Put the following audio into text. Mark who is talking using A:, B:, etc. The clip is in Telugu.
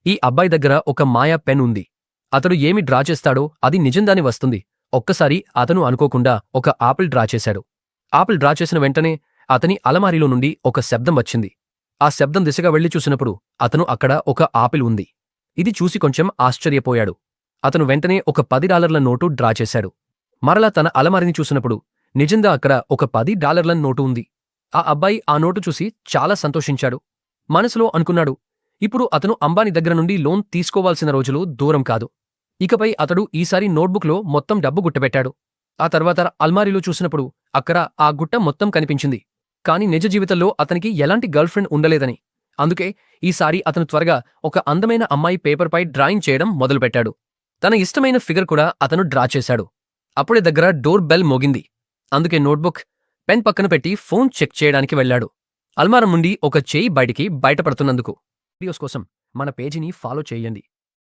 A: ఈ అబ్బాయి దగ్గర ఒక మాయా పెన్ ఉంది. అతడు ఏమి డ్రా చేస్తాడో అది నిజంగానే వస్తుంది. ఒక్కసారి అతను అనుకోకుండా ఒక ఆపిల్ డ్రా చేశాడు. ఆపిల్ డ్రా చేసిన వెంటనే అతని అలమారీలో నుండి ఒక శబ్దం వచ్చింది. ఆ శబ్దం దిశగా వెళ్లి చూసినప్పుడు అతను అక్కడ ఒక ఆపిల్ ఉంది. ఇది చూసి కొంచెం ఆశ్చర్యపోయాడు. అతను వెంటనే ఒక $10 నోటు డ్రా చేశాడు. మరలా తన అలమారిని చూసినప్పుడు నిజంగా అక్కడ ఒక $10 నోటు ఉంది. ఆ అబ్బాయి ఆ నోటు చూసి చాలా సంతోషించాడు. మనసులో అనుకున్నాడు, ఇప్పుడు అతను అంబానీ దగ్గర నుండి లోన్ తీసుకోవాల్సిన రోజులు దూరం కాదు. ఇకపై అతడు ఈసారి నోట్బుక్లో మొత్తం డబ్బు గుట్టబెట్టాడు. ఆ తర్వాత అల్మారీలో చూసినప్పుడు అక్కడ ఆ గుట్ట మొత్తం కనిపించింది. కాని నిజ జీవితంలో అతనికి ఎలాంటి గర్ల్ఫ్రెండ్ ఉండలేదని. అందుకే ఈసారి అతను త్వరగా ఒక అందమైన అమ్మాయి పేపర్పై డ్రాయింగ్ చేయడం మొదలుపెట్టాడు. తన ఇష్టమైన ఫిగర్ కూడా అతను డ్రా చేశాడు. అప్పుడే దగ్గర డోర్ బెల్ మోగింది. అందుకే నోట్బుక్, పెన్ పక్కన పెట్టి ఫోన్ చెక్ చేయడానికి వెళ్లాడు. అల్మారం నుండి ఒక చేయి బయటపడుతున్నందుకు. వీడియోస్ కోసం మన పేజీని ఫాలో చేయండి.